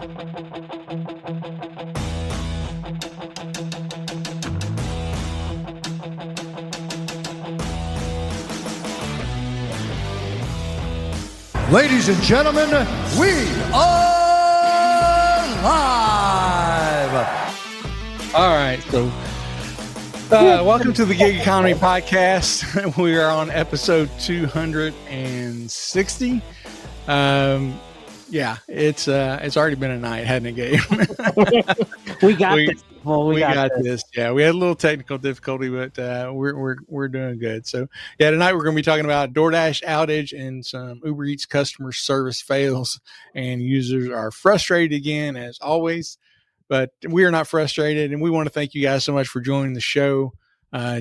Ladies and gentlemen, we are live. All right, so welcome to the Gig Economy Podcast. We are on episode 260. Yeah, it's already been a night, hadn't it, Gabe? We got this. Well, we got this. Yeah, we had a little technical difficulty, but we're doing good. So yeah, tonight we're going to be talking about DoorDash outage and some Uber Eats customer service fails, and users are frustrated again as always. But we are not frustrated, and we want to thank you guys so much for joining the show.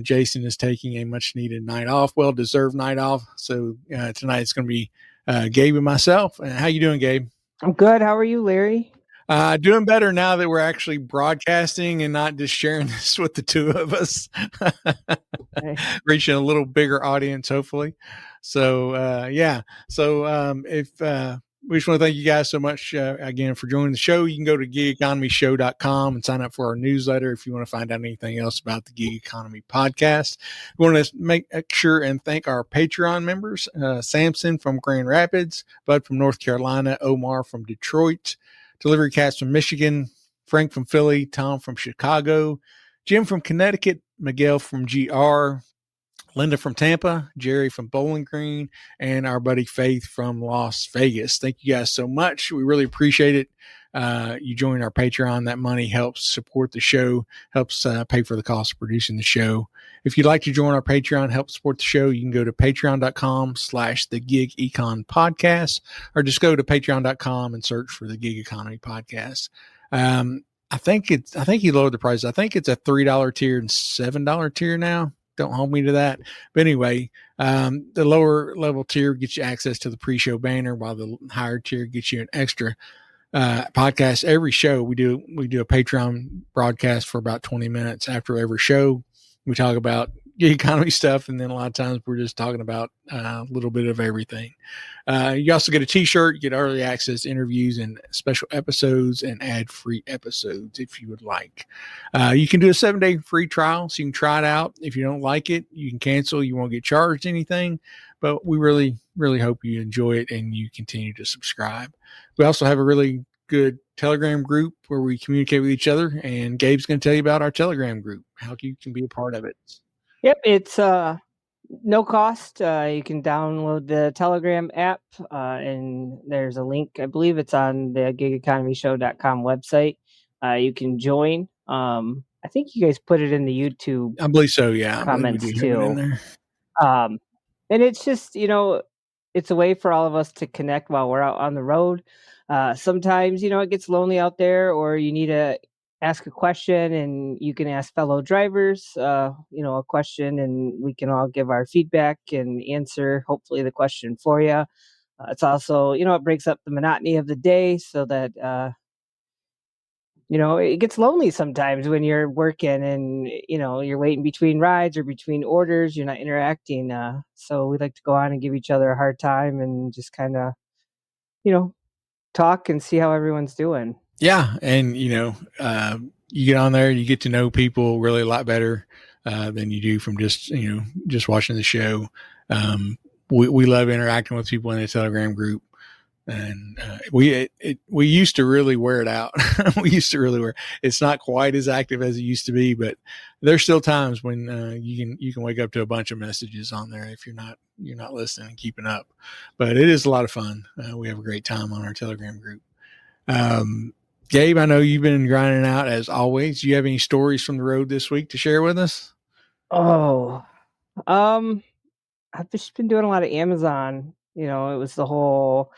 Jason is taking a much needed night off, well-deserved night off. So tonight it's going to be Gabe and myself. How you doing, Gabe? I'm good. How are you, Larry? Doing better now that we're actually broadcasting and not just sharing this with the two of us. Reaching a little bigger audience, hopefully. So, yeah. So, if we just want to thank you guys so much again for joining the show. You can go to gigeconomyshow.com and sign up for our newsletter if you want to find out anything else about the Gig Economy podcast. We want to make sure and thank our Patreon members, Samson from Grand Rapids, Bud from North Carolina, Omar from Detroit, Delivery Cats from Michigan, Frank from Philly, Tom from Chicago, Jim from Connecticut, Miguel from GR, Linda from Tampa, Jerry from Bowling Green, and our buddy Faith from Las Vegas. Thank you guys so much. We really appreciate it. You join our Patreon. That money helps support the show, helps pay for the cost of producing the show. If you'd like to join our Patreon, help support the show, you can go to patreon.com/the Gig Econ Podcast, or just go to patreon.com and search for the Gig Economy Podcast. I think he lowered the price. I think it's a $3 tier and $7 tier now. Don't hold me to that. But anyway, the lower level tier gets you access to the pre-show banner, while the higher tier gets you an extra podcast. Every show we do a Patreon broadcast for about 20 minutes after every show. We talk about gig economy stuff, and then a lot of times we're just talking about a little bit of everything. You also get a t-shirt, get early access interviews and special episodes, and ad-free episodes if you would like. You can do a 7-day free trial, so you can try it out. If you don't like it, you can cancel. You won't get charged anything, but we really, really hope you enjoy it and you continue to subscribe. We also have a really good Telegram group where we communicate with each other, and Gabe's going to tell you about our Telegram group, how you can be a part of it. Yep, it's no cost. You can download the Telegram app, and there's a link. I believe it's on the gigeconomyshow.com website. You can join. I think you guys put it in the YouTube. I believe so. Yeah, comments too. And it's just, it's a way for all of us to connect while we're out on the road. Sometimes, it gets lonely out there, or you need to ask a question, and you can ask fellow drivers, a question, and we can all give our feedback and answer, hopefully, the question for you. It's also, it breaks up the monotony of the day, so that, it gets lonely sometimes when you're working and, you're waiting between rides or between orders, you're not interacting. So we like to go on and give each other a hard time and just kind of, talk and see how everyone's doing. Yeah. And, you get on there, you get to know people really a lot better than you do from just watching the show. We love interacting with people in the Telegram group. And we used to really wear it out. It's not quite as active as it used to be, but there's still times when you can wake up to a bunch of messages on there if you're not listening and keeping up. But it is a lot of fun. We have a great time on our Telegram group. Gabe, I know you've been grinding out as always. Do you have any stories from the road this week to share with us? Oh, I've just been doing a lot of Amazon. It was the whole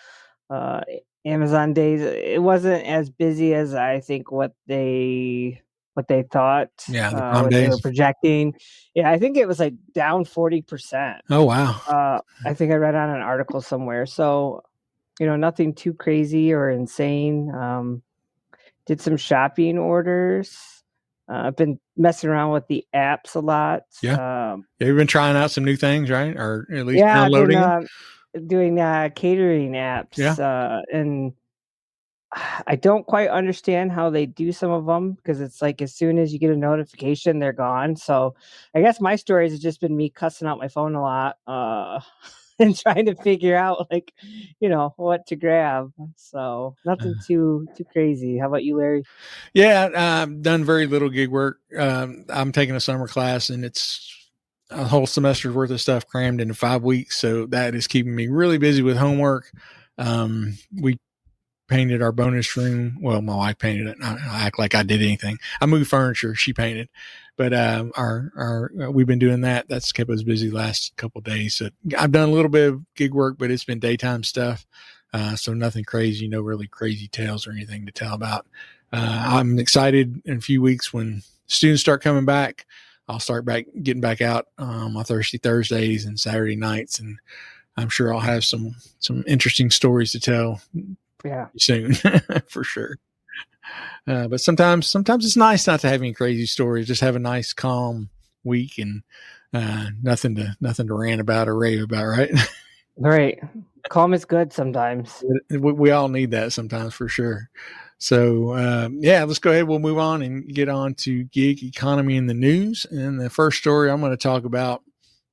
Amazon days. It wasn't as busy as I think what they thought. Yeah, the Prime days. They were projecting. Yeah, I think it was like down 40%. Oh wow! I think I read on an article somewhere. So, nothing too crazy or insane. Did some shopping orders. I've been messing around with the apps a lot. Yeah, you've been trying out some new things, right? Or at least downloading them. Doing catering apps. Yeah. And I don't quite understand how they do some of them because it's like as soon as you get a notification, they're gone. So I guess my stories have just been me cussing out my phone a lot, and trying to figure out like, what to grab. So nothing too crazy. How about you, Larry? Yeah, I've done very little gig work. I'm taking a summer class, and it's a whole semester's worth of stuff crammed into 5 weeks. So that is keeping me really busy with homework. We painted our bonus room. Well, my wife painted it. I act like I did anything. I moved furniture. She painted, but we've been doing that. That's kept us busy the last couple of days. So I've done a little bit of gig work, but it's been daytime stuff. So nothing crazy, no really crazy tales or anything to tell about. I'm excited in a few weeks when students start coming back. I'll start getting back out on Thursdays and Saturday nights, and I'm sure I'll have some interesting stories to tell Yeah. soon for sure. But sometimes it's nice not to have any crazy stories. Just have a nice, calm week and nothing to rant about or rave about, right? Right. Calm is good sometimes. We all need that sometimes for sure. So let's go ahead. We'll move on and get on to gig economy in the news. And the first story I'm going to talk about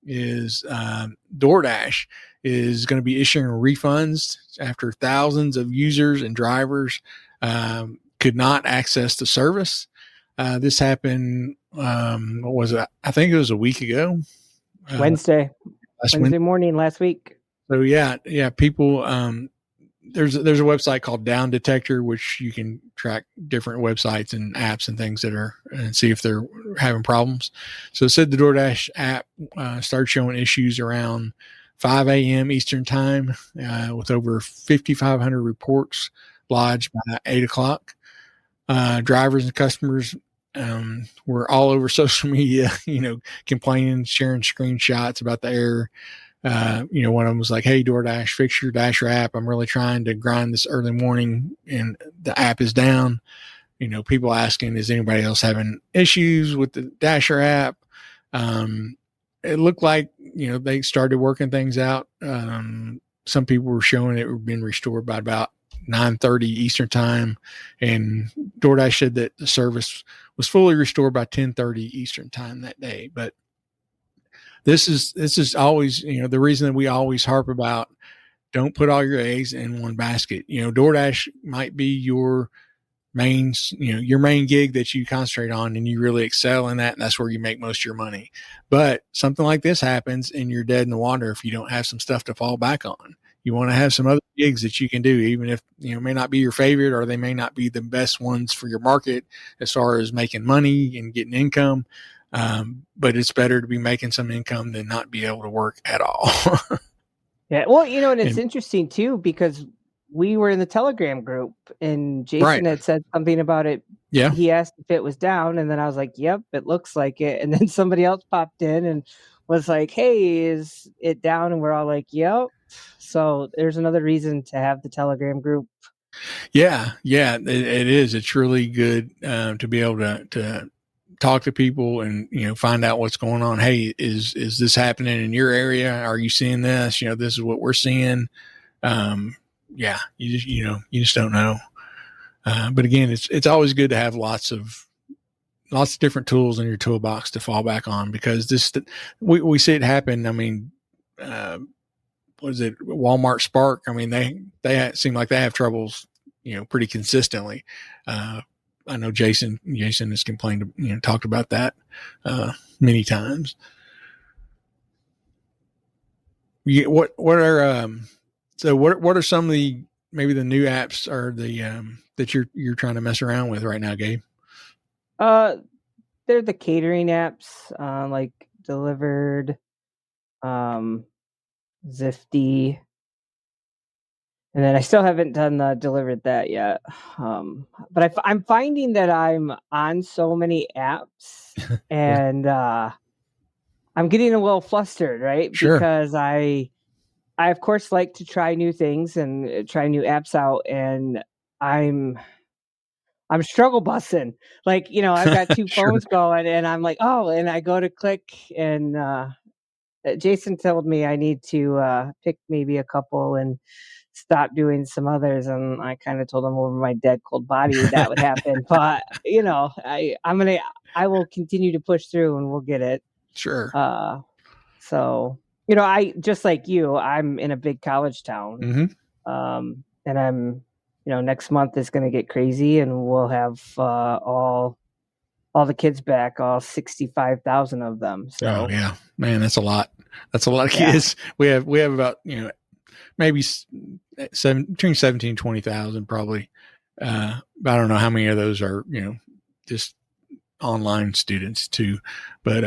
is DoorDash is going to be issuing refunds after thousands of users and drivers could not access the service. This happened. What was it? I think it was a week ago. Wednesday morning last week. So yeah, people. There's a website called Down Detector, which you can track different websites and apps and things and see if they're having problems. So it said the DoorDash app started showing issues around 5 a.m. Eastern time with over 5,500 reports lodged by 8 o'clock. Drivers and customers were all over social media, complaining, sharing screenshots about the error. One of them was like, "Hey, DoorDash, fix your Dasher app. I'm really trying to grind this early morning and the app is down." People asking, is anybody else having issues with the Dasher app? It looked like, they started working things out. Some people were showing it had been restored by about 9:30 Eastern time. And DoorDash said that the service was fully restored by 10:30 Eastern time that day. But this is always, the reason that we always harp about, don't put all your eggs in one basket. DoorDash might be your main gig that you concentrate on and you really excel in that. And that's where you make most of your money. But something like this happens and you're dead in the water if you don't have some stuff to fall back on. You want to have some other gigs that you can do, even if, may not be your favorite or they may not be the best ones for your market as far as making money and getting income. But it's better to be making some income than not be able to work at all. Yeah. Well, and it's interesting too, because we were in the Telegram group and Jason had said something about it. Yeah. He asked if it was down, and then I was like, "Yep, it looks like it." And then somebody else popped in and was like, "Hey, is it down?" And we're all like, "Yep." So there's another reason to have the Telegram group. Yeah, it is. It's really good to be able to talk to people and find out what's going on. Hey, is this happening in your area? Are you seeing this? This is what we're seeing. You just don't know. But again, it's always good to have lots of different tools in your toolbox to fall back on, because we see it happen. I mean, what is it? Walmart Spark. I mean, they seem like they have troubles, pretty consistently. I know Jason has complained, talked about that many times. What are some of the, maybe the new apps or the that you're trying to mess around with right now, Gabe? They're the catering apps, like Delivered, Zifty, and then I still haven't done Delivered that yet. But I'm finding that I'm on so many apps, and I'm getting a little flustered, right? Sure. Because I of course like to try new things and try new apps out, and I'm struggle bussing. Like, I've got two Sure. phones going, and I'm like, oh, and I go to click, and Jason told me I need to pick maybe a couple and stop doing some others, and I kind of told them over my dead cold body that would happen. But I will continue to push through, and we'll get it. Sure. So I just like you, I'm in a big college town, and I'm next month is going to get crazy, and we'll have all the kids back, all 65,000 of them. So oh yeah, man, that's a lot. That's a lot of kids. We have about maybe between 17 and 20,000 probably. I don't know how many of those are just online students too, but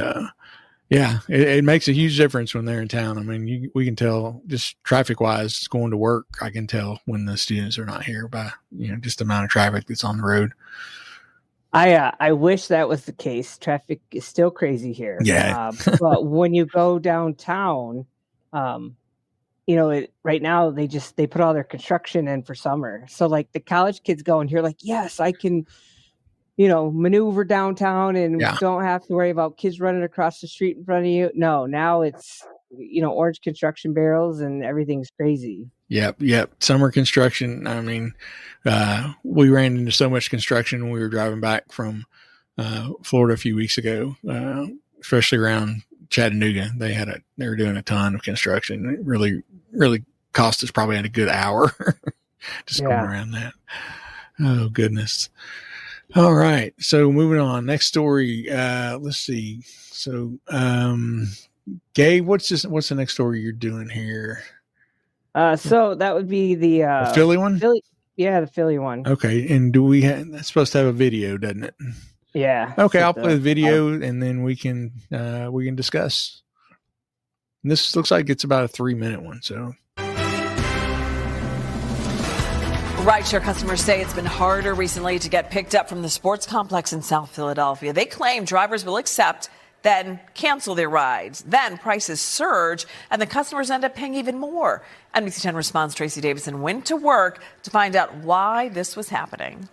yeah, it makes a huge difference when they're in town. I mean, we can tell just traffic wise going to work. I can tell when the students are not here by just the amount of traffic that's on the road. I wish that was the case. Traffic is still crazy here. Yeah. But when you go downtown, right now they put all their construction in for summer. So like the college kids go and you're like, yes, I can, maneuver downtown and don't have to worry about kids running across the street in front of you. No, now it's, orange construction barrels and everything's crazy. Yep. Summer construction. I mean, we ran into so much construction when we were driving back from Florida a few weeks ago, especially around Chattanooga. They were doing a ton of construction. It really, really cost us probably a good hour just going around that. Oh goodness. All right. So moving on. Next story. Let's see. So, Gabe, what's the next story you're doing here? So that would be the Philly one? The Philly one. Okay. And that's supposed to have a video, doesn't it? Yeah. Okay. I'll play the video and then we can discuss. And this looks like it's about a 3-minute one. So. Rideshare customers say it's been harder recently to get picked up from the sports complex in South Philadelphia. They claim drivers will accept, then cancel their rides. Then prices surge, and the customers end up paying even more. NBC 10 Response Tracy Davison went to work to find out why this was happening.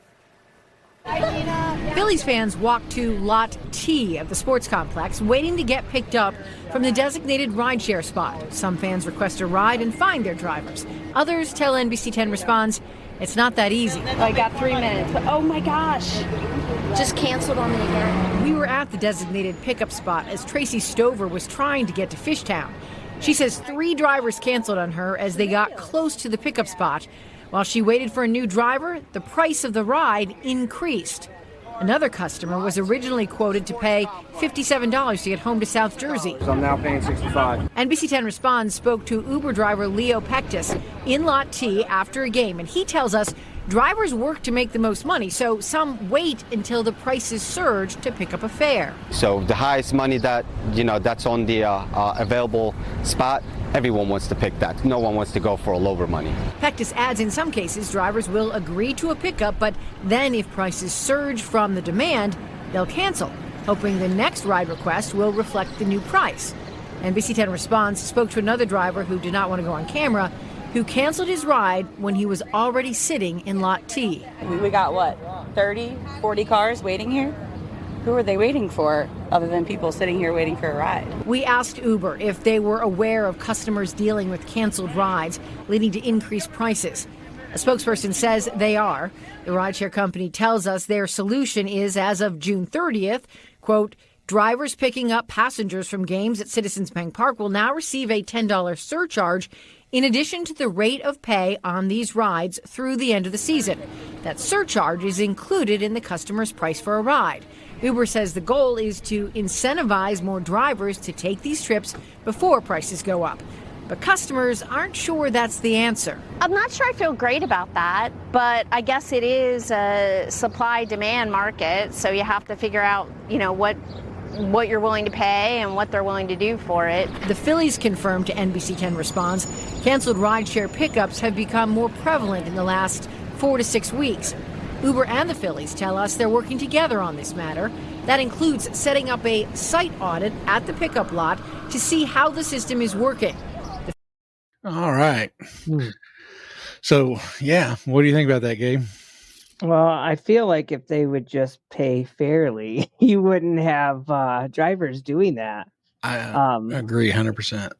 Phillies fans walked to Lot T of the sports complex, waiting to get picked up from the designated rideshare spot. Some fans request a ride and find their drivers. Others tell NBC 10 Response it's not that easy. I got 3 minutes. Oh my gosh. Just canceled on me again. We were at the designated pickup spot as Tracy Stover was trying to get to Fishtown. She says 3 drivers canceled on her as they got close to the pickup spot. While she waited for a new driver, the price of the ride increased. Another customer was originally quoted to pay $57 to get home to South Jersey. So I'm now paying $65. NBC 10 Responds spoke to Uber driver Leo Pectus in Lot T after a game, and he tells us drivers work to make the most money, so some wait until the prices surge to pick up a fare. So the highest money that, that's on the available spot, everyone wants to pick that. No one wants to go for a lower money. Pectus adds in some cases drivers will agree to a pickup, but then if prices surge from the demand, they'll cancel, hoping the next ride request will reflect the new price. NBC 10 Response spoke to another driver who did not want to go on camera, who canceled his ride when he was already sitting in Lot T. We got 30, 40 cars waiting here? Who are they waiting for other than people sitting here waiting for a ride? We asked Uber if they were aware of customers dealing with canceled rides, leading to increased prices. A spokesperson says they are. The rideshare company tells us their solution is, as of June 30th, quote, drivers picking up passengers from games at Citizens Bank Park will now receive a $10 surcharge in addition to the rate of pay on these rides through the end of the season. That surcharge is included in the customer's price for a ride. Uber says the goal is to incentivize more drivers to take these trips before prices go up. But customers aren't sure that's the answer. I'm not sure I feel great about that, but I guess it is a supply-demand market, so you have to figure out, what you're willing to pay and what they're willing to do for it. The Phillies confirmed to NBC 10 Response canceled rideshare pickups have become more prevalent in the last 4 to 6 weeks. Uber and the Phillies tell us they're working together on this matter. That includes setting up a site audit at the pickup lot to see how the system is working. All right. So, what do you think about that, Gabe? Well, I feel like if they would just pay fairly, you wouldn't have drivers doing that. I agree 100%.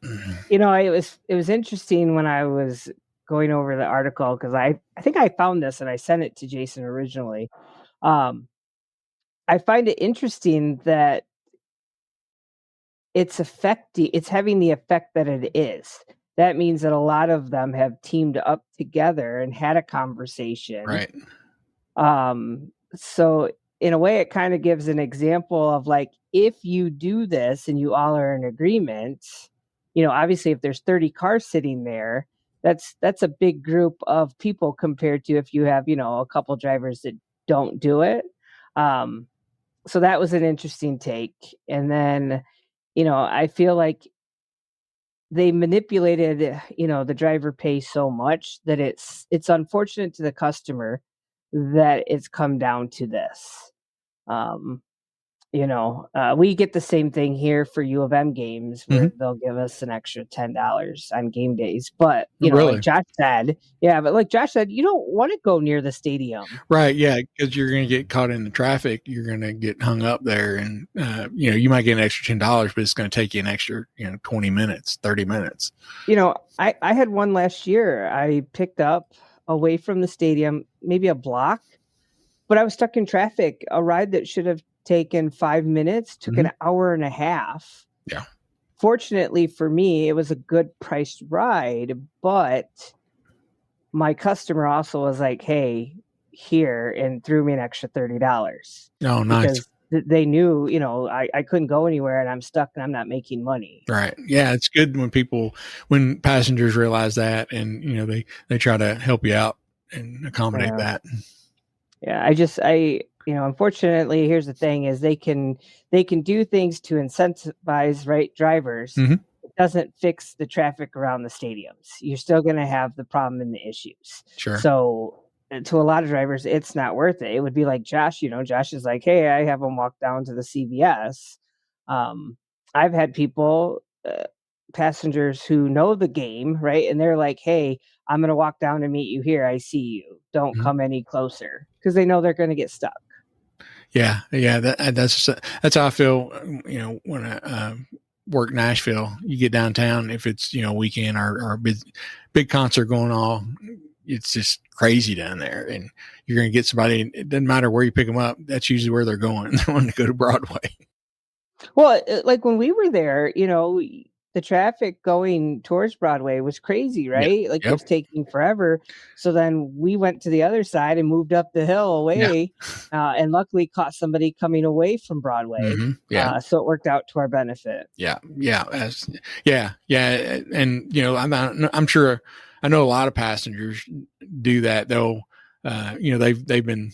It was interesting when I was going over the article because I think I found this and I sent it to Jason originally. I find it interesting that it's having the effect that it is. That means that a lot of them have teamed up together and had a conversation. Right. So in a way, it kind of gives an example of like, if you do this and you all are in agreement, obviously if there's 30 cars sitting there, that's a big group of people compared to if you have, a couple drivers that don't do it. So that was an interesting take. And then, I feel like they manipulated, the driver pay so much that it's unfortunate to the customer that it's come down to this. Um, we get the same thing here for U of M games where they'll give us an extra $10 on game days. But, Really? like Josh said, you don't want to go near the stadium. Right. Yeah. Because you're going to get caught in the traffic. You're going to get hung up there. And, you might get an extra $10, but it's going to take you an extra, 20 minutes, 30 minutes. I had one last year. I picked up away from the stadium, maybe a block, but I was stuck in traffic. A ride that should have taken 5 minutes took an hour and a half. Yeah. Fortunately for me, it was a good priced ride, but my customer also was like, hey, here, and threw me an extra $30. Oh, nice. Because they knew, I couldn't go anywhere and I'm stuck and I'm not making money. Right. Yeah. It's good when passengers realize that and, they try to help you out and accommodate that. Yeah. Unfortunately, here's the thing is they can do things to incentivize drivers. It doesn't fix the traffic around the stadiums. You're still going to have the problem and the issues. Sure. So to a lot of drivers, it's not worth it. It would be like Josh, Josh is like, hey, I have them walk down to the CVS. I've had people, passengers who know the game, right? And they're like, hey, I'm going to walk down and meet you here. I see you. Don't come any closer, because they know they're going to get stuck. Yeah. Yeah. That's how I feel, when I work Nashville. You get downtown, if it's, weekend or a big concert going on, it's just crazy down there. And you're going to get somebody, it doesn't matter where you pick them up. That's usually where they're going. They want to go to Broadway. Well, like when we were there, the traffic going towards Broadway was crazy, right? Yep. Like it was taking forever. So then we went to the other side and moved up the hill away, and luckily caught somebody coming away from Broadway. So it worked out to our benefit. Yeah. Yeah. And, I'm sure, I know a lot of passengers do that. They'll, they've been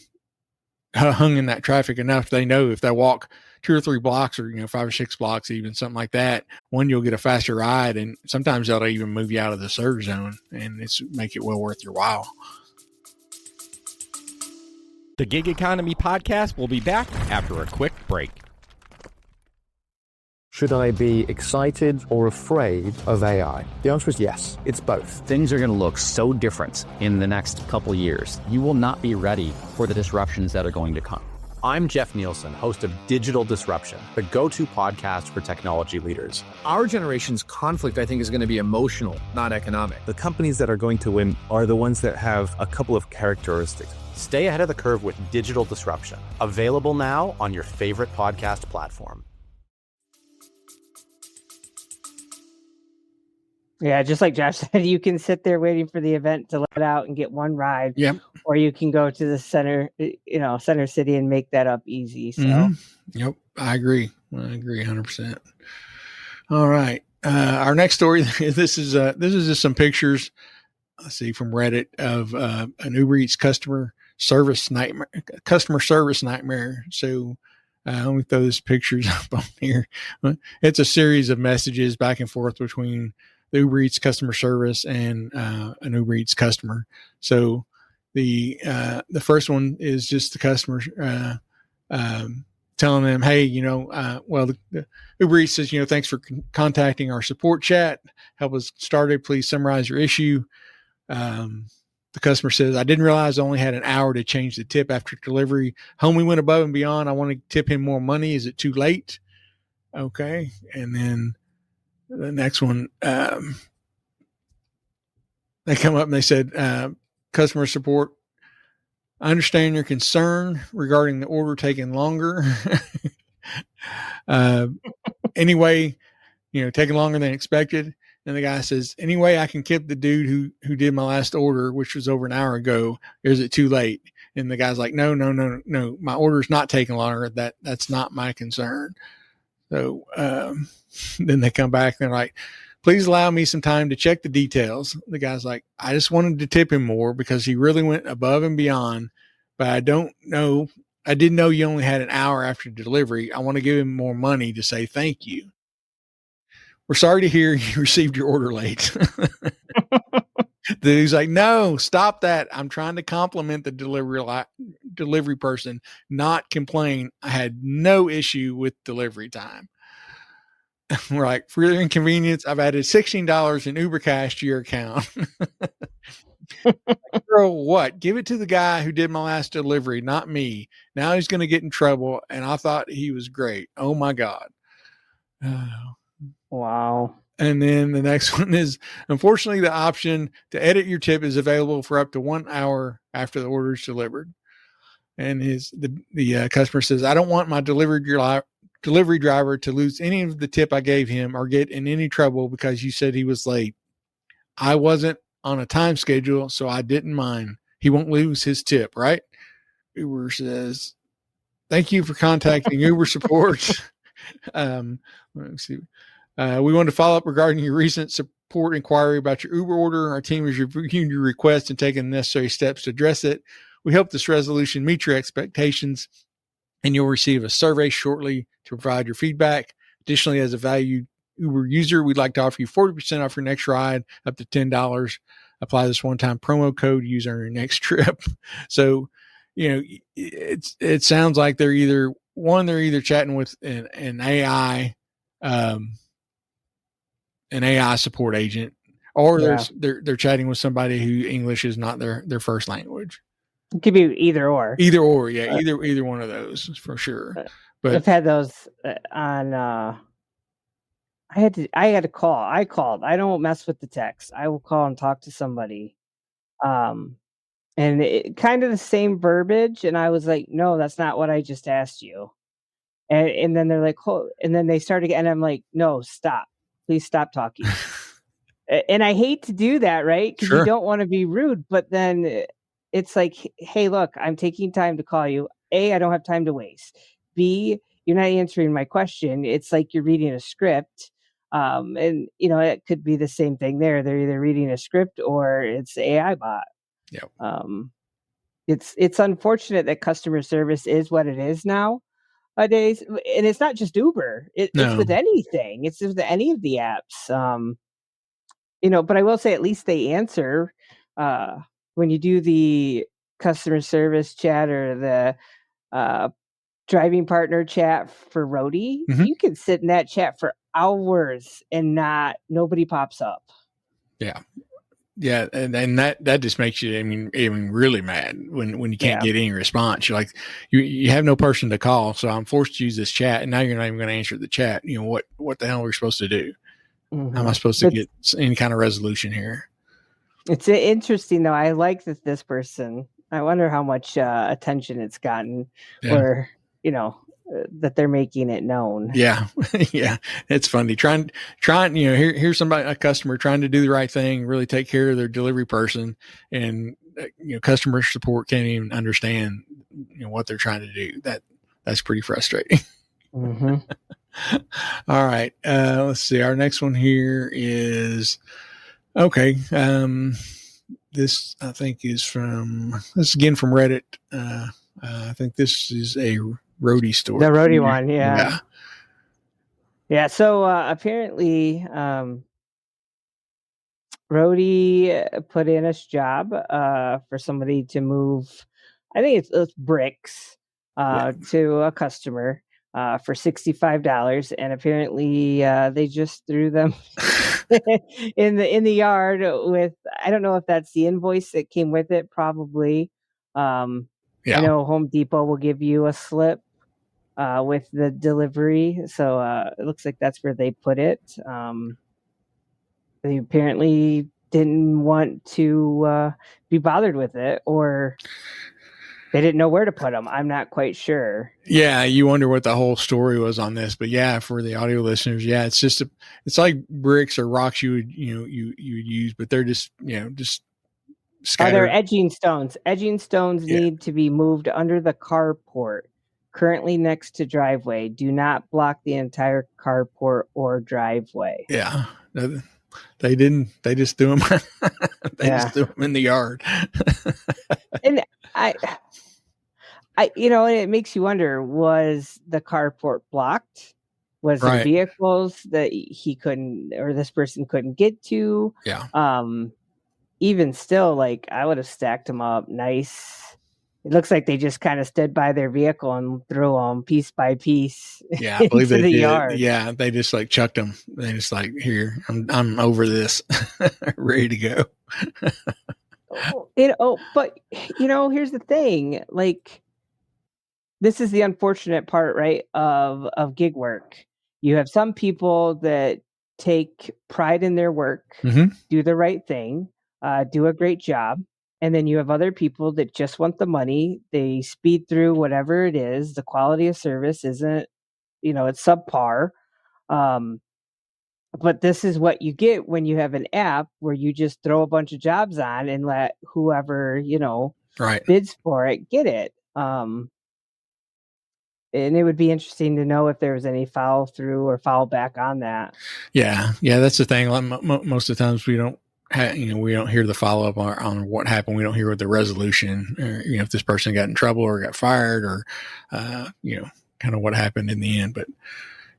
hung in that traffic enough. They know if they walk 2 or 3 blocks or, 5 or 6 blocks, even something like that, you'll get a faster ride. And sometimes they'll even move you out of the surge zone and make it well worth your while. The Gig Economy Podcast will be back after a quick break. Should I be excited or afraid of AI? The answer is yes. It's both. Things are going to look so different in the next couple years. You will not be ready for the disruptions that are going to come. I'm Jeff Nielsen, host of Digital Disruption, the go-to podcast for technology leaders. Our generation's conflict, I think, is going to be emotional, not economic. The companies that are going to win are the ones that have a couple of characteristics. Stay ahead of the curve with Digital Disruption. Available now on your favorite podcast platform. Yeah, just like Josh said, you can sit there waiting for the event to let out and get one ride. Yep. Or you can go to the center city and make that up easy. So, Yep, I agree 100%. All right. Our next story, this is just some pictures, let's see, from Reddit of an Uber Eats customer service nightmare. So let me throw those pictures up on here. It's a series of messages back and forth between the Uber Eats customer service and an Uber Eats customer. So the first one is just the customer telling them, hey, the Uber Eats says, thanks for contacting our support chat. Help us started. Please summarize your issue. The customer says, I didn't realize I only had an hour to change the tip after delivery. Homie went above and beyond. I want to tip him more money. Is it too late? Okay. And then the next one, they come up and they said, customer support, I understand your concern regarding the order taking longer. Anyway, taking longer than expected. And the guy says, anyway, I can keep the dude who did my last order, which was over an hour ago. Or is it too late? And the guy's like, no. My order's not taking longer. That's not my concern. So, then they come back and they're like, please allow me some time to check the details. The guy's like, I just wanted to tip him more because he really went above and beyond, but I didn't know you only had an hour after delivery. I want to give him more money to say thank you. We're sorry to hear you received your order late. He's like, no, stop that. I'm trying to compliment the delivery person, not complain. I had no issue with delivery time. We're like, for your inconvenience, I've added $16 in Uber Cash to your account. Girl, what? Give it to the guy who did my last delivery, not me. Now he's going to get in trouble. And I thought he was great. Oh my God. Wow. And then the next one is, unfortunately, the option to edit your tip is available for up to 1 hour after the order is delivered. And the customer says, I don't want my delivery driver to lose any of the tip I gave him or get in any trouble because you said he was late. I wasn't on a time schedule, so I didn't mind. He won't lose his tip, right? Uber says, thank you for contacting Uber support. Let's see. We want to follow up regarding your recent support inquiry about your Uber order. Our team is reviewing your request and taking the necessary steps to address it. We hope this resolution meets your expectations, and you'll receive a survey shortly to provide your feedback. Additionally, as a valued Uber user, we'd like to offer you 40% off your next ride, up to $10. Apply this one-time promo code, use on your next trip. So, it sounds like they're either chatting with an AI, support agent, or they're chatting with somebody who English is not their first language. It could be either or. Either one of those for sure. But I've had those on. I had to call. I called. I don't mess with the text. I will call and talk to somebody. And it kind of the same verbiage. And I was like, no, that's not what I just asked you. And then they're like, and then they start again. And I'm like, no, stop. Please stop talking. And I hate to do that, right? Because you don't want to be rude. But then it's like, hey, look, I'm taking time to call you. A, I don't have time to waste. B, you're not answering my question. It's like you're reading a script. And, it could be the same thing there. They're either reading a script or it's the AI bot. Yeah. It's unfortunate that customer service is what it is nowadays. And it's not just Uber. It's with anything. It's with any of the apps. But I will say at least they answer when you do the customer service chat or the driving partner chat for Roadie. Mm-hmm. You can sit in that chat for hours and nobody pops up. Yeah, and that just makes you, even really mad when you can't get any response. You're like, you have no person to call, so I'm forced to use this chat, and now you're not even going to answer the chat. What the hell are we supposed to do? Mm-hmm. How am I supposed to get any kind of resolution here? It's interesting though. I like this person. I wonder how much attention it's gotten, or that they're making it known. Yeah. Yeah. It's funny. Trying, here's somebody, a customer trying to do the right thing, really take care of their delivery person, and customer support can't even understand, what they're trying to do. That's pretty frustrating. Mm-hmm. All right. Let's see. Our next one here is, okay. This I think is again from Reddit. I think this is a Roadie story. The Roadie one. Yeah. Yeah. So apparently, Roadie put in a job for somebody to move, I think it's bricks to a customer for $65, and apparently they just threw them in the yard with, I don't know if that's the invoice that came with it, probably. I know Home Depot will give you a slip with the delivery, so it looks like that's where they put it. They apparently didn't want to be bothered with it, or they didn't know where to put them. I'm not quite sure. Yeah, you wonder what the whole story was on this, but yeah, for the audio listeners, yeah, it's just it's like bricks or rocks you would use, but they're just just scattered. They're edging stones. Edging stones need to be moved under the carport, currently next to driveway. Do not block the entire carport or driveway. Yeah, they didn't. They just threw them. Just threw them in the yard. And I, and it makes you wonder: was the carport blocked? Was there vehicles that he couldn't, or this person couldn't get to? Yeah. Even still, like, I would have stacked them up nice. It looks like they just kind of stood by their vehicle and threw them piece by piece. Yeah, I believe they did. Yard. Yeah, they just like chucked them. They just like, here, I'm over this, ready to go. But here's the thing. Like, this is the unfortunate part, right, of gig work. You have some people that take pride in their work, do the right thing, do a great job. And then you have other people that just want the money. They speed through whatever it is. The quality of service isn't, it's subpar. But this is what you get when you have an app where you just throw a bunch of jobs on and let whoever, bids for it, get it. And it would be interesting to know if there was any follow through or follow back on that. Yeah. That's the thing. Most of the times we don't we don't hear the follow up on what happened. We don't hear what the resolution, or, if this person got in trouble or got fired, or kind of what happened in the end. But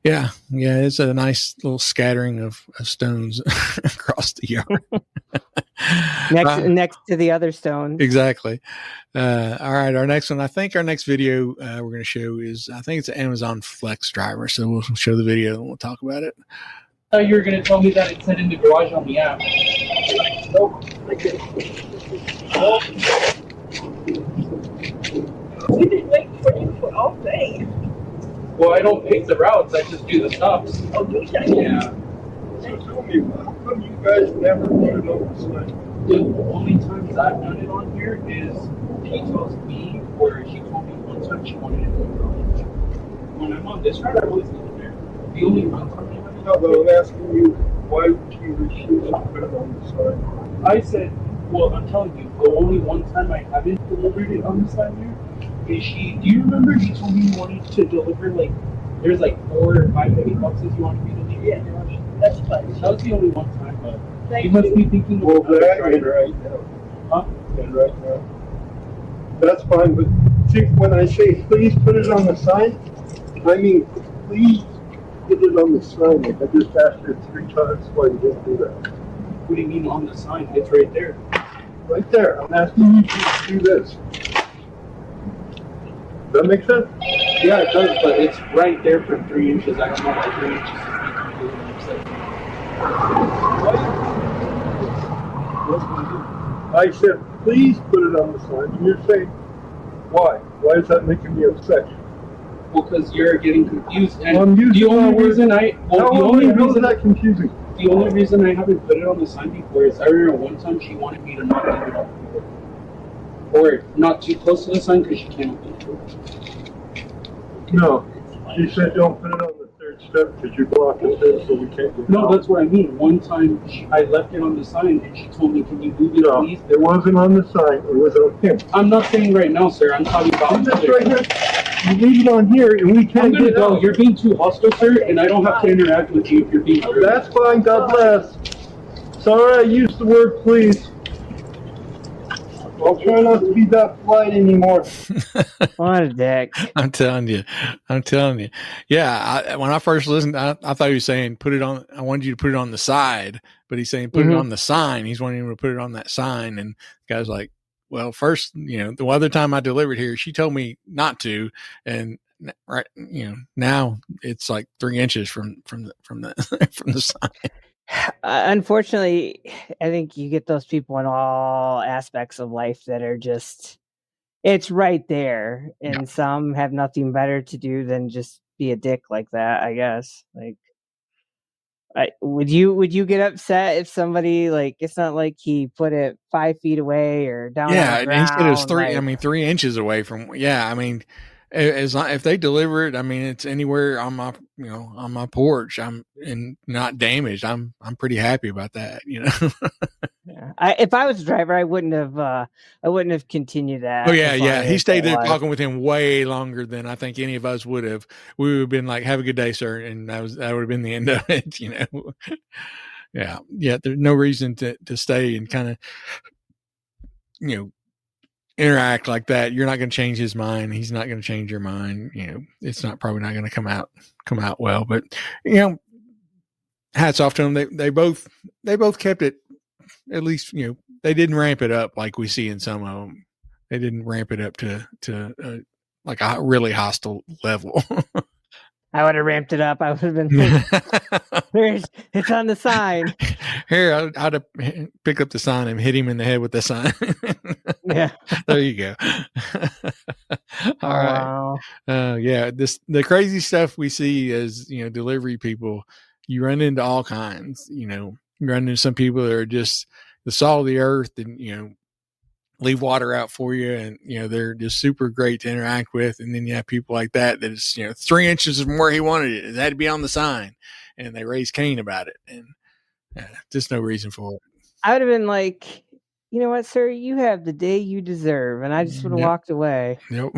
yeah, it's a nice little scattering of stones across the yard. next to the other stone. Exactly. All right. Our next one, I think our next video we're going to show is, I think it's an Amazon Flex driver. So we'll show the video and we'll talk about it. I thought you were going to tell me that it said in the garage on the app. Nope. We didn't wait for you for all day. Well, I don't pick the routes. I just do the stops. Oh, do you? Yeah. So tell me, how come you guys never put it on the sign? The only times I've done it on here is she tells me, or she told me one time she wanted it to go. When I'm on this route, I always leave it there. The only one time I haven't. No, but I'm asking you, why would you refuse to put it on the sign? I said, well, I'm telling you, the only one time I haven't delivered it on the sign here is do you remember you told me you wanted to deliver, like, there's like 4 or 5 heavy boxes you wanted me to leave? Yeah, that's fine. That was the only one time, but Thank you must be thinking of that right now. Huh? And right now. That's fine, but see, when I say please put it on the sign, I mean please put it on the sign. I just asked you 3 times why you didn't do that. What do you mean on the sign? It's right there. Right there. I'm asking you to do this. Does that make sense? Yeah, it does, but it's right there for 3 inches. I don't know why 3 inches is making me do it. What's going to do? I said, please put it on the sign. And you're saying, why? Why is that making me upset? Well, because you're getting confused. And I'm using the only reason how is that confusing? The only reason I haven't put it on the sign before is I remember one time she wanted me to not leave it up before. Or not too close to the sign because she can't open it. No. She said don't put it on the 3rd step because you block the 3rd so we can't get No, that's what I mean. One time I left it on the sign and she told me, can you move it please? It wasn't on the sign. It was on him. I'm not saying right now, sir. I'm talking about this right here. You leave it on here and we can't get it out. You're being too hostile, sir, and I don't have to interact with you if you're being rude. That's fine. God bless. Sorry I used the word please. I'll try not to be that polite anymore. What a dick. I'm telling you. Yeah. When I first listened, I thought he was saying, I wanted you to put it on the side, but he's saying, put it on the sign. He's wanting him to put it on that sign. And the guy's like, well, first, the other time I delivered here, she told me not to. And right, now it's like 3 inches from the sign. Unfortunately, I think you get those people in all aspects of life that are just, it's right there. And some have nothing better to do than just be a dick like that, I guess. Like, Would you get upset if somebody, like, it's not like he put it 5 feet away or down on Yeah, the and he said it was ground, like 3 inches away from. Yeah, I mean, as long, if they deliver it, I mean, it's anywhere on my on my porch. I'm and not damaged. I'm pretty happy about that. yeah. If I was a driver, I wouldn't have continued that Oh yeah, as long yeah. He as stayed it there was. talking with him way longer than I think any of us would have. We would have been like, "Have a good day, sir," and that would have been the end of it. Yeah, yeah. There's no reason to stay and kind of interact like that. You're not going to change his mind. He's not going to change your mind. It's probably not going to come out well. But hats off to them. They both kept it. At least they didn't ramp it up like we see in some of them. They didn't ramp it up to like a really hostile level. I would have ramped it up. I would have been like, it's on the sign. Here, I'd have picked up the sign and hit him in the head with the sign. Yeah. There you go. All right. Wow. Yeah. The crazy stuff we see as, delivery people, you run into all kinds, you run into some people that are just the salt of the earth and, leave water out for you. And, they're just super great to interact with. And then you have people like that is, 3 inches from where he wanted it. It had to be on the sign, and they raise Cain about it. And just no reason for it. I would have been like, you know what, sir, you have the day you deserve. And I just would have walked away. Nope.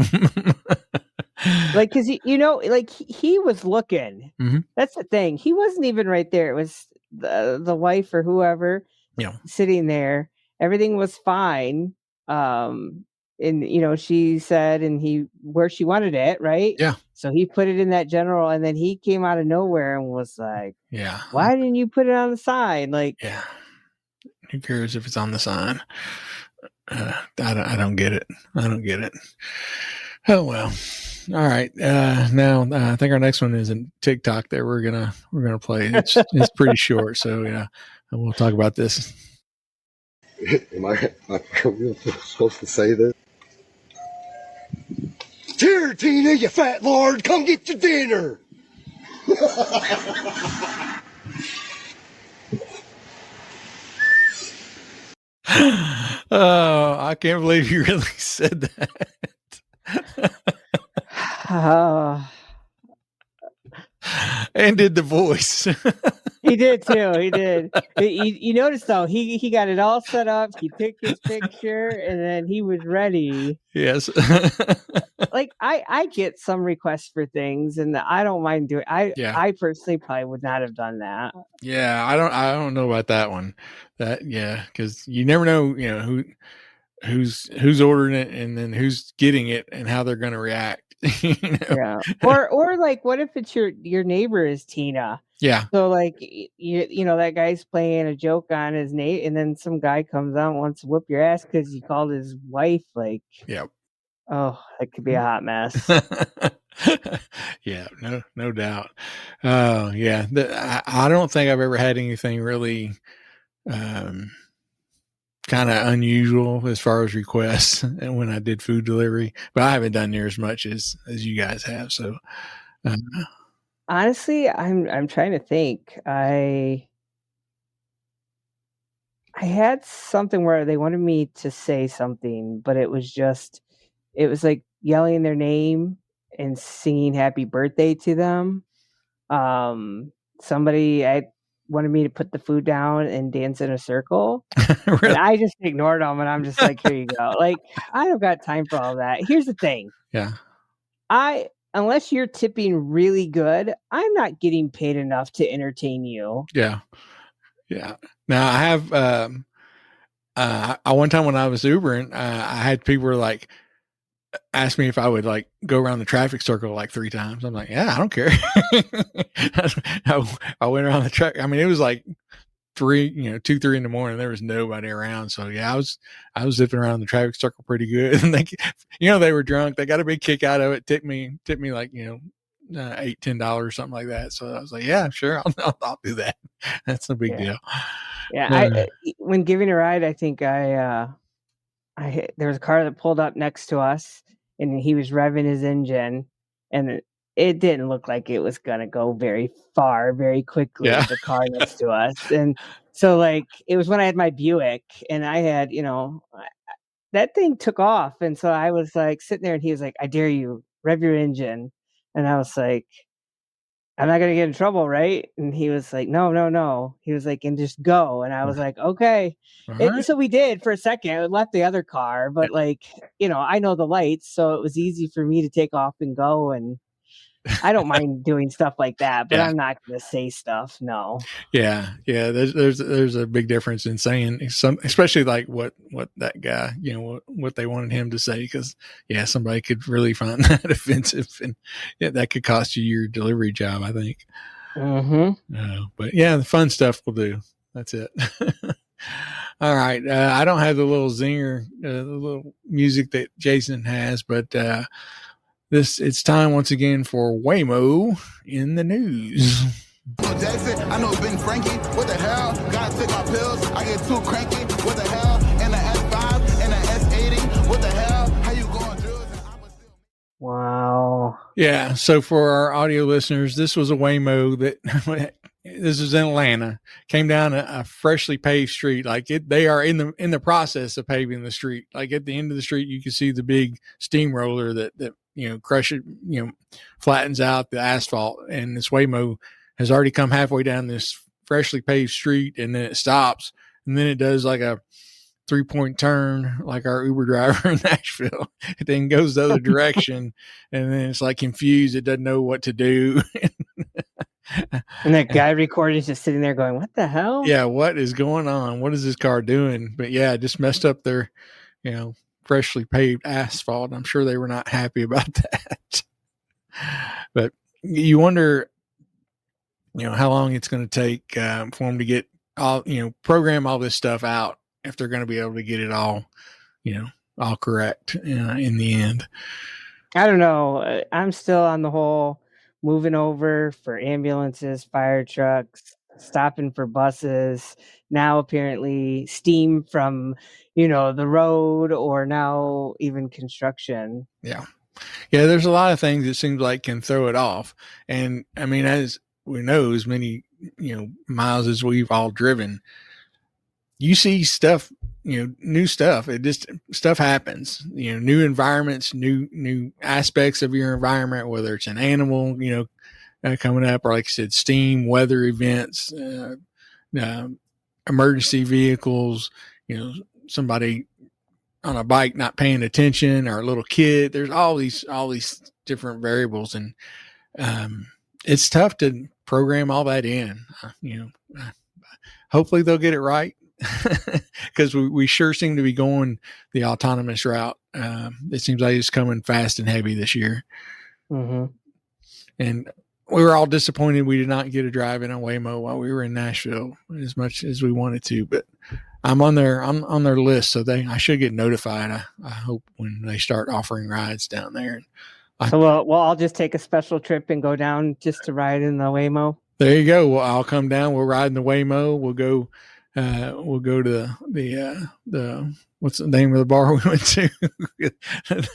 Like, cause like he was looking, that's the thing. He wasn't even right there. It was the wife or whoever sitting there. Everything was fine. And she said, and where she wanted it, right? Yeah. So he put it in that general, and then he came out of nowhere and was like, yeah, why didn't you put it on the sign? Like, yeah, who cares if it's on the sign? I don't get it. I don't get it. Oh well. All right. Now I think our next one is a TikTok that we're gonna play. It's pretty short, so yeah, we'll talk about this. Am I really supposed to say this? Here, Tina, you fat lord, come get your dinner. Oh, I can't believe you really said that. And did the voice. He did too. He did. You noticed though, he got it all set up. He picked his picture, and then he was ready. Yes. Like I get some requests for things, and I don't mind doing. I personally probably would not have done that. Yeah, I don't know about that one. Because you never know, who's ordering it, and then who's getting it, and how they're going to react. Yeah. Or like, what if it's your neighbor is Tina? Yeah. So like that guy's playing a joke on his neighbor, and then some guy comes out and wants to whoop your ass because he called his wife. Like, yep. Oh, that could be a hot mess. Yeah, no doubt. Yeah, I don't think I've ever had anything really kind of unusual as far as requests when I did food delivery, but I haven't done near as much as you guys have. So, honestly, I'm trying to think. I had something where they wanted me to say something, but it was like yelling their name and singing happy birthday to them. Somebody wanted me to put the food down and dance in a circle. Really? And I just ignored them, and I'm just like, here you go. Like, I don't got time for all that. Here's the thing. Yeah. Unless you're tipping really good, I'm not getting paid enough to entertain you. Yeah. Yeah. Now I have, one time when I was Ubering, I had people were like, asked me if I would like go around the traffic circle like 3 times. I'm like, yeah, I don't care. I went around the track. I mean, it was like 2, 3 in the morning. There was nobody around. So yeah, I was zipping around the traffic circle pretty good. And they were drunk. They got a big kick out of it. Tipped me like, $8-10 something like that. So I was like, yeah, sure. I'll do that. That's no big deal. Yeah. When giving a ride, I think there was a car that pulled up next to us, and he was revving his engine, and it didn't look like it was gonna go very far very quickly, Yeah. the car next to us. And so, like, it was when I had my Buick, and I had, that thing took off, and so I was, like, sitting there, and he was like, "I dare you, rev your engine." And I was like, "I'm not gonna get in trouble, right?" And he was like, "No, no, no." He was like, "And just go." And I was like, "Okay." All right. So we did for a second. I left the other car, but, like, I know the lights, so it was easy for me to take off and go, and I don't mind doing stuff like that, but Yeah. I'm not gonna say stuff, no. Yeah. There's a big difference in saying some, especially like what that guy, what they wanted him to say. Because somebody could really find that offensive, and that could cost you your delivery job, I think. But the fun stuff will do. That's it. All right. I don't have the little zinger, the little music that Jason has, but it's time once again for Waymo in the news. Jackson, I know Ben Frankie. What the hell? Gotta take my pills. I get too cranky. What the hell? And the S5 and the S80. What the hell? How you going, Jules? Wow. Yeah. So for our audio listeners, this was a Waymo that this is in Atlanta. Came down a freshly paved street. Like they are in the process of paving the street. Like at the end of the street, you can see the big steamroller that crushes, flattens out the asphalt. And this Waymo has already come halfway down this freshly paved street, and then it stops, and then it does like a 3-point turn, like our Uber driver in Nashville. It then goes the other direction, and then it's like confused. It doesn't know what to do. And that guy recording is just sitting there going, "What the hell?" Yeah, what is going on? What is this car doing? But it just messed up their, freshly paved asphalt. I'm sure they were not happy about that. But you wonder, how long it's going to take for them to get all, program all this stuff out, if they're going to be able to get it all, all correct in the end. I don't know. I'm still on the whole moving over for ambulances, fire trucks, stopping for buses. Now apparently steam from, the road, or now even construction. Yeah. Yeah. There's a lot of things it seems like can throw it off. And I mean, as we know, as many, miles as we've all driven, you see stuff, new stuff. It just, stuff happens, new environments, new aspects of your environment, whether it's an animal, coming up, or like I said, steam, weather events, emergency vehicles, somebody on a bike not paying attention, or a little kid. There's all these different variables, and it's tough to program all that in. Hopefully they'll get it right, because we sure seem to be going the autonomous route. It seems like it's coming fast and heavy this year. Mm-hmm. And we were all disappointed we did not get a drive in a Waymo while we were in Nashville as much as we wanted to, but I'm on their list. So I should get notified. I hope when they start offering rides down there. So I'll just take a special trip and go down just to ride in the Waymo. There you go. Well, I'll come down. We'll ride in the Waymo. We'll go to the what's the name of the bar we went to?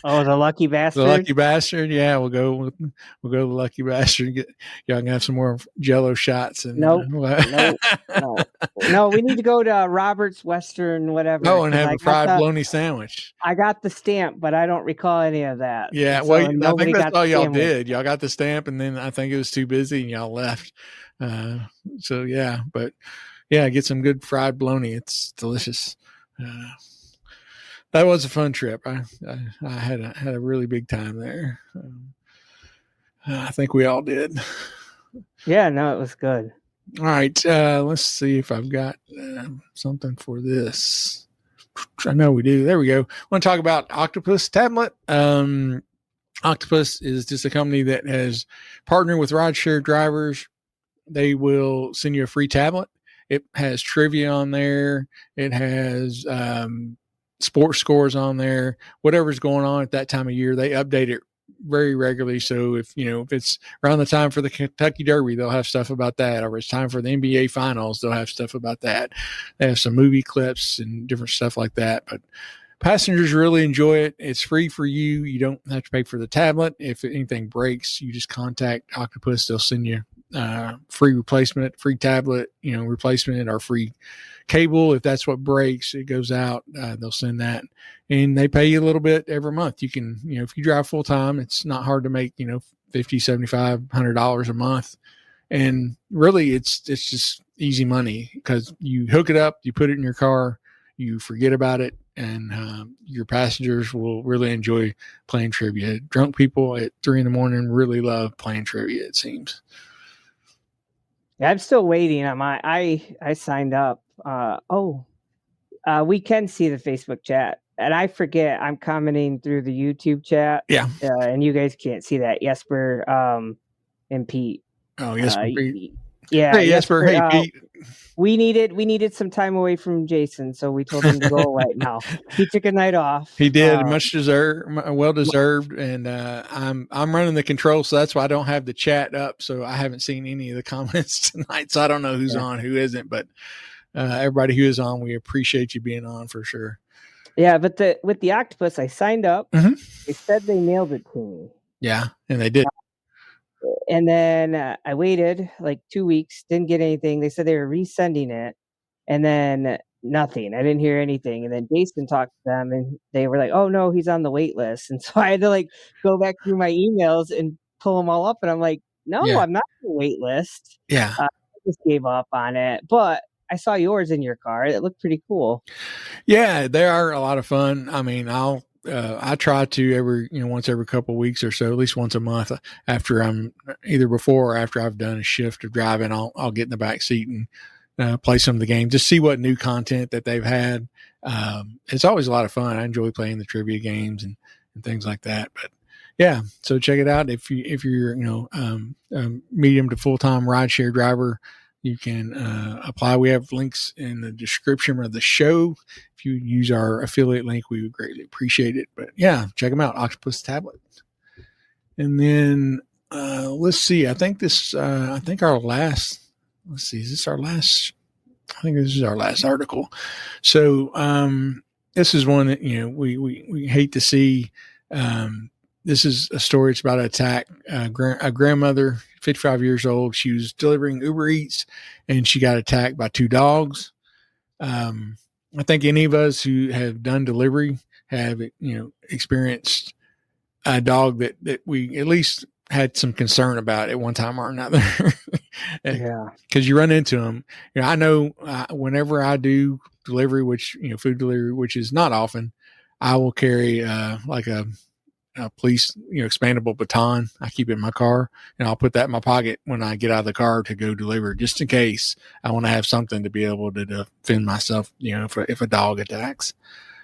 Oh, the Lucky Bastard. The Lucky Bastard. Yeah, we'll go to the Lucky Bastard and y'all can have some more Jello shots. And no, we need to go to Robert's Western, whatever. Oh, and have a fried bologna sandwich. I got the stamp, but I don't recall any of that. Yeah, well, I think that's all y'all did. Y'all got the stamp, and then I think it was too busy, and y'all left. So yeah, but yeah, get some good fried bologna. It's delicious. That was a fun trip. I had a really big time there. I think we all did. Yeah, no, it was good. All right, let's see if I've got something for this. I know we do. There we go. I want to talk about Octopus Tablet. Octopus is just a company that has partnered with rideshare drivers. They will send you a free tablet. It has trivia on there. It has sports scores on there. Whatever's going on at that time of year, they update it very regularly. So if it's around the time for the Kentucky Derby, they'll have stuff about that. Or it's time for the NBA Finals, they'll have stuff about that. They have some movie clips and different stuff like that. But passengers really enjoy it. It's free for you. You don't have to pay for the tablet. If anything breaks, you just contact Octopus. They'll send you free replacement, free tablet, replacement, or free cable. If that's what breaks, it goes out. They'll send that, and they pay you a little bit every month. You can, if you drive full time, it's not hard to make, $50, $75, $100 a month. And really it's just easy money because you hook it up, you put it in your car, you forget about it, and your passengers will really enjoy playing trivia. Drunk people at 3 a.m. really love playing trivia, it seems. Yeah, I'm still waiting on my. I signed up. We can see the Facebook chat, and I forget I'm commenting through the YouTube chat. Yeah, and you guys can't see that. Jesper, and Pete. Oh, Jesper, Pete. Yeah, hey Jesper. Hey Pete. We needed some time away from Jason, so we told him to go away. No, he took a night off. He did, much deserved, well deserved, and I'm running the control, so that's why I don't have the chat up. So I haven't seen any of the comments tonight, so I don't know who's on, who isn't. But everybody who is on, we appreciate you being on for sure. Yeah, but with the Octopus, I signed up. Mm-hmm. They said they mailed it to me. Yeah, and they did. And then I waited like 2 weeks, didn't get anything. They said they were resending it, and then nothing. I didn't hear anything. And then Jason talked to them, and they were like, "Oh no, he's on the wait list." And so I had to go back through my emails and pull them all up. And I'm like, "No, I'm not on the wait list." Yeah, I just gave up on it. But I saw yours in your car. It looked pretty cool. Yeah, they are a lot of fun. I mean, I try to once every couple of weeks or so, at least once a month, after I'm either before or after I've done a shift of driving, I'll get in the back seat and play some of the games, just see what new content that they've had. It's always a lot of fun. I enjoy playing the trivia games and things like that. But yeah, so check it out. If you're medium to full-time rideshare driver, you can apply. We have links in the description of the show. If you use our affiliate link, we would greatly appreciate it. But yeah, check them out, Octopus Tablet. And then let's see. I think our last. Let's see. Is this our last? I think this is our last article. So this is one that we hate to see. This is a story. It's about an attack. A grandmother, 55 years old. She was delivering Uber Eats, and she got attacked by 2 dogs. I think any of us who have done delivery have, experienced a dog that we at least had some concern about at one time or another. Yeah. Because you run into them. I know whenever I do delivery, which, food delivery, which is not often, I will carry like a police, expandable baton. I keep it in my car, and I'll put that in my pocket when I get out of the car to go deliver, just in case I want to have something to be able to defend myself, if a dog attacks.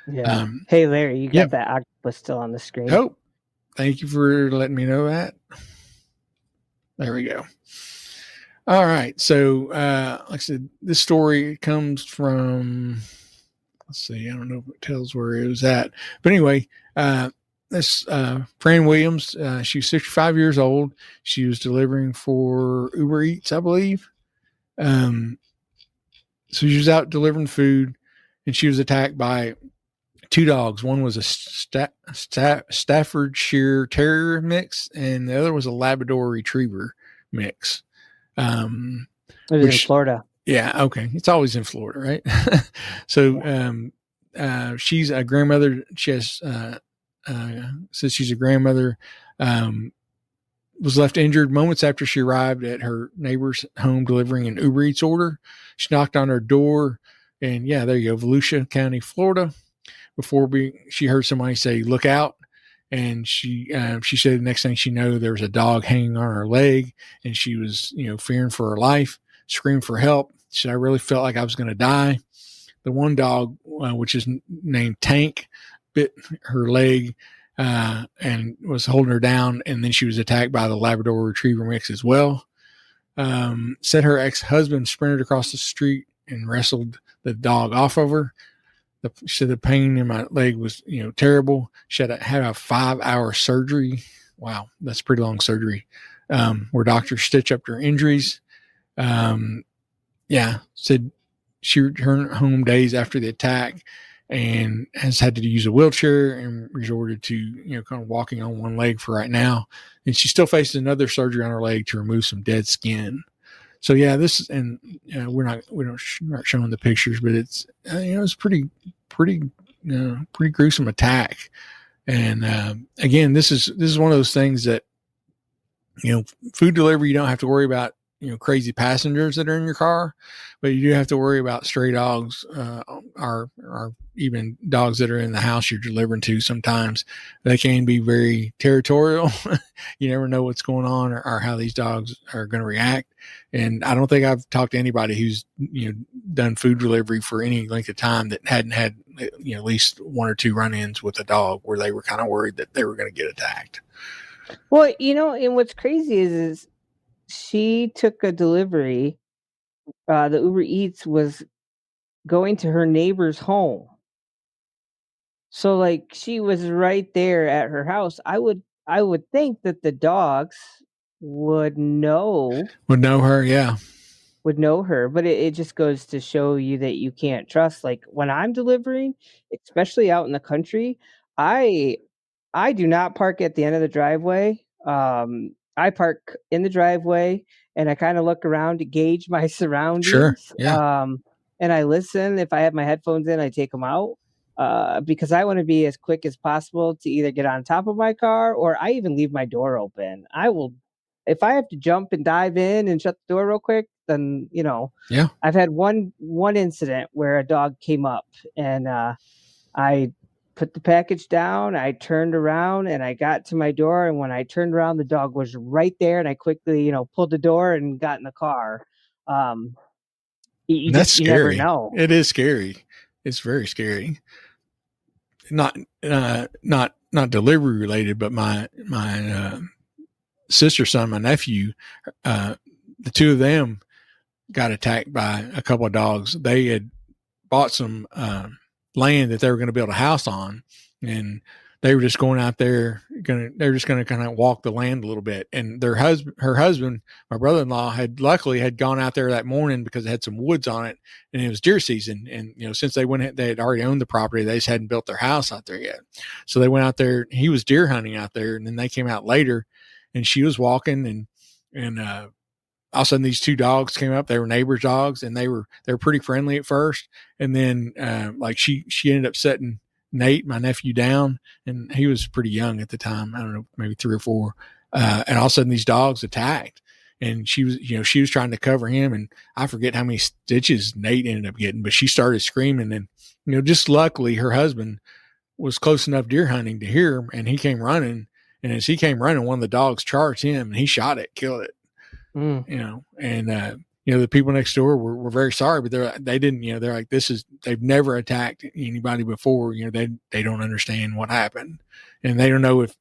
Yeah. Hey, Larry, you got that octopus still on the screen. Oh, thank you for letting me know that. There we go. All right. So, like I said, this story comes from, let's see, I don't know if it tells where it was at, but anyway, this Fran Williams, she was 65 years old. She was delivering for Uber Eats, I believe. So she was out delivering food, and she was attacked by 2 dogs. One was a Staffordshire Terrier mix, and the other was a Labrador Retriever mix. It was in Florida. Yeah, okay. It's always in Florida, right? So she's a grandmother. She has says she's a grandmother, was left injured moments after she arrived at her neighbor's home delivering an Uber Eats order. She knocked on her door, and yeah, there you go, Volusia County, Florida. She heard somebody say, "Look out." And she said the next thing she knew, there was a dog hanging on her leg, and she was, fearing for her life, screamed for help. She said, "I really felt like I was going to die." The one dog, which is named Tank, bit her leg and was holding her down, and then she was attacked by the Labrador Retriever mix as well. Said her ex-husband sprinted across the street and wrestled the dog off of her. She said the pain in my leg was, terrible. She had a 5-hour surgery. Wow, that's a pretty long surgery. Where doctors stitched up her injuries. Said she returned home days after the attack, and has had to use a wheelchair and resorted to, kind of walking on one leg for right now. And she still faces another surgery on her leg to remove some dead skin. So yeah, this is, and we're not showing the pictures, but it's, it's pretty gruesome attack. And again, this is one of those things that, food delivery, you don't have to worry about, crazy passengers that are in your car, but you do have to worry about stray dogs, or even dogs that are in the house you're delivering to. Sometimes they can be very territorial. You never know what's going on or how these dogs are going to react. And I don't think I've talked to anybody who's, done food delivery for any length of time that hadn't had, at least one or two run-ins with a dog where they were kind of worried that they were going to get attacked. Well, and what's crazy is she took a delivery. The Uber Eats was going to her neighbor's home. So like she was right there at her house. I would think that the dogs would know her, yeah. Would know her, but it just goes to show you that you can't trust. Like when I'm delivering, especially out in the country, I do not park at the end of the driveway. I park in the driveway and I kind of look around to gauge my surroundings. Sure. Yeah. And I listen. If I have my headphones in, I take them out. Because I want to be as quick as possible to either get on top of my car or I even leave my door open. If I have to jump and dive in and shut the door real quick, then, yeah. I've had one incident where a dog came up and I put the package down, I turned around and I got to my door. And when I turned around, the dog was right there. And I quickly, pulled the door and got in the car. That's scary. You never know. It is scary. It's very scary. Not delivery related, but my sister's son, my nephew, the two of them got attacked by a couple of dogs. They had bought some land that they were going to build a house on, and they were just going out there. They're just going to kind of walk the land a little bit. And her husband, my brother-in-law, had luckily gone out there that morning because it had some woods on it, and it was deer season. And since they had already owned the property, they just hadn't built their house out there yet. So they went out there. He was deer hunting out there, and then they came out later, and she was walking, and all of a sudden these two dogs came up. They were neighbors' dogs, and they were pretty friendly at first. And then she ended up setting Nate, my nephew, down, and he was pretty young at the time. I don't know, maybe 3 or 4. And all of a sudden these dogs attacked, and she was trying to cover him, and I forget how many stitches Nate ended up getting, but she started screaming. And just luckily her husband was close enough deer hunting to hear him, and he came running. And as he came running, one of the dogs charged him, and he shot it, killed it. And the people next door were very sorry, but they didn't, they're like, they've never attacked anybody before. They don't understand what happened, and they don't know if,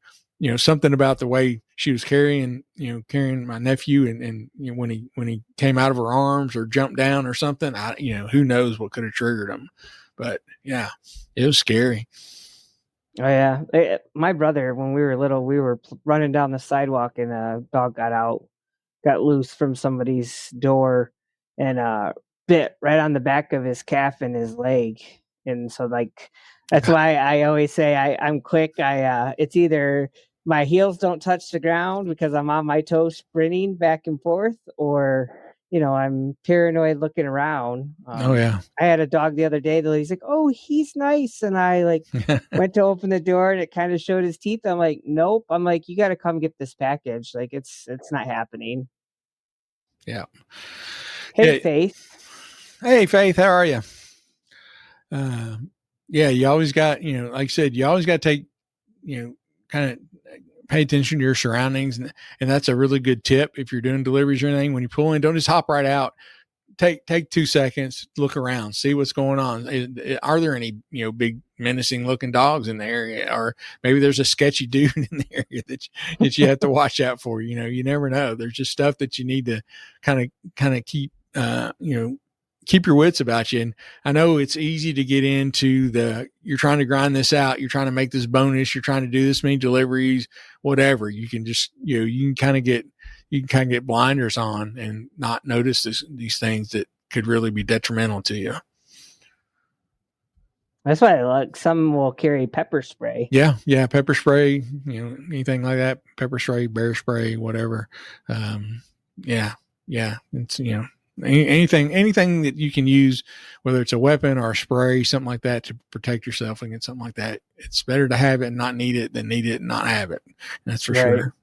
something about the way she was carrying my nephew and when he came out of her arms or jumped down or something, who knows what could have triggered him. But yeah, it was scary. Oh yeah. My brother, when we were little, we were running down the sidewalk and a dog got loose from somebody's door and bit right on the back of his calf and his leg. And so that's why I always say I'm quick. It's either my heels don't touch the ground because I'm on my toes sprinting back and forth, or I'm paranoid looking around. Oh yeah. I had a dog the other day that he's like, "Oh, he's nice," and I went to open the door and it kind of showed his teeth. I'm like, "Nope." I'm like, "You got to come get this package. Like it's not happening." Yeah. Hey, Faith. Hey, Faith. How are you? Yeah, you always got, like I said, you always got to take, kind of pay attention to your surroundings. And that's a really good tip. If you're doing deliveries or anything, when you pull in, don't just hop right out. Take 2 seconds, look around, see what's going on. Are there any, big menacing looking dogs in the area, or maybe there's a sketchy dude in the area that you have to watch out for? You never know. There's just stuff that you need to kind of keep, keep your wits about you. And I know it's easy to get into you're trying to grind this out. You're trying to make this bonus. You're trying to do this many deliveries, whatever. You can just, you can kind of get blinders on and not notice these things that could really be detrimental to you. That's why some will carry pepper spray. Yeah, pepper spray, anything like that, pepper spray, bear spray, whatever. Yeah, it's anything that you can use, whether it's a weapon or a spray, something like that, to protect yourself against something like that. It's better to have it and not need it than need it and not have it. That's for sure.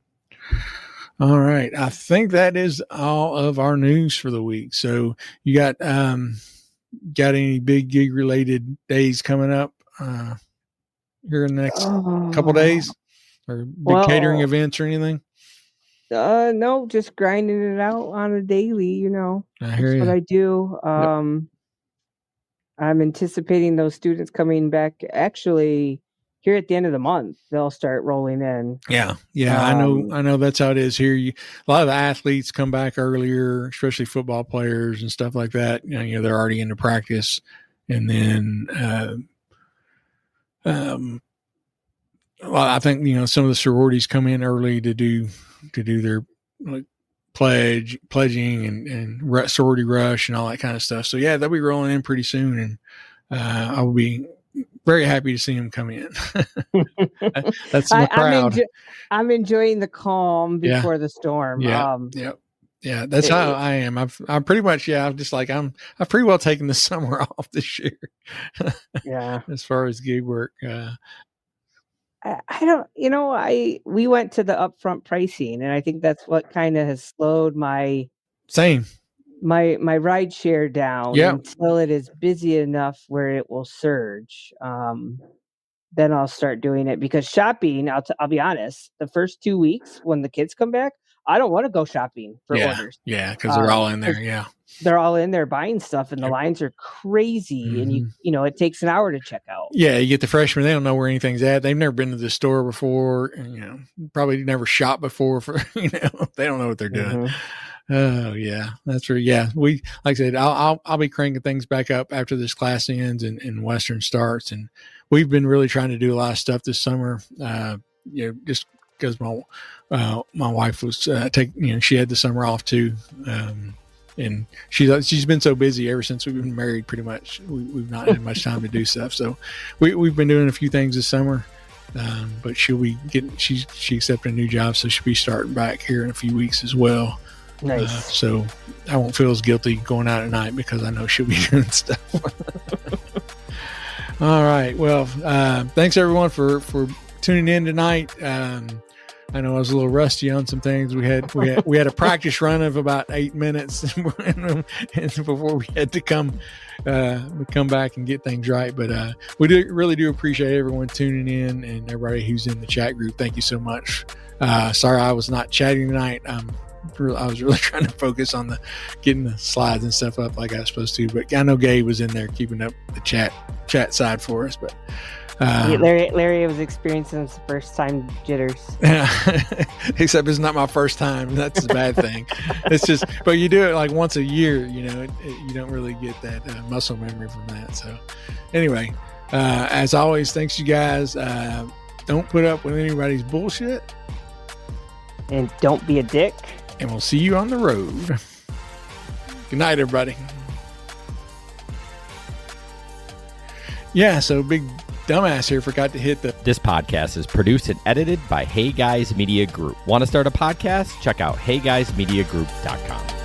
All right, I think that is all of our news for the week. So you got any big gig related days coming up here in the next couple days, or big catering events or anything? No, just grinding it out on a daily, That's what I do. I'm anticipating those students coming back actually here at the end of the month. They'll start rolling in. Yeah. I know that's how it is here. A lot of the athletes come back earlier, especially football players and stuff like that. They're already into practice, and then I think some of the sororities come in early to do their pledging and sorority rush and all that kind of stuff. So yeah, they'll be rolling in pretty soon, and I will be very happy to see them come in. That's my crowd. I'm enjoying the calm before the storm. Yeah, that's how I am. I'm pretty much, I'm just like, I've pretty well taken the summer off this year. As far as gig work. I don't, we went to the upfront pricing, and I think that's what kind of has slowed my rideshare down until it is busy enough where it will surge. Then I'll start doing it, because shopping, I'll be honest, the first 2 weeks when the kids come back, I don't want to go shopping for orders. Yeah, because they're all in there. Yeah. They're all in there buying stuff, and the lines are crazy, and it takes an hour to check out. Yeah, you get the freshmen, they don't know where anything's at. They've never been to the store before, and probably never shopped before they don't know what they're doing. Oh yeah, that's right. Yeah, like I said, I'll be cranking things back up after this class ends and Western starts, and we've been really trying to do a lot of stuff this summer. Just because my wife was she had the summer off too, and she's been so busy ever since we've been married. Pretty much, we've not had much time to do stuff. So we've been doing a few things this summer. But she'll be she accepted a new job, so she'll be starting back here in a few weeks as well. Nice. So I won't feel as guilty going out at night, because I know she'll be doing stuff. All right. Well, thanks everyone for tuning in tonight. I know I was a little rusty on some things. We had a practice run of about 8 minutes and before we had to come back and get things right. But we really do appreciate everyone tuning in, and everybody who's in the chat group. Thank you so much. Sorry I was not chatting tonight. I was really trying to focus on getting the slides and stuff up like I was supposed to. But I know Gabe was in there keeping up the chat side for us. But Larry was experiencing some first time jitters. Except it's not my first time. That's a bad thing. It's just, but you do it like once a year, you don't really get that muscle memory from that. So anyway, as always, thanks you guys. Don't put up with anybody's bullshit, and don't be a dick, and we'll see you on the road. Good night, everybody. Yeah, so big dumbass here forgot to hit the... This podcast is produced and edited by Hey Guys Media Group. Want to start a podcast? Check out heyguysmediagroup.com.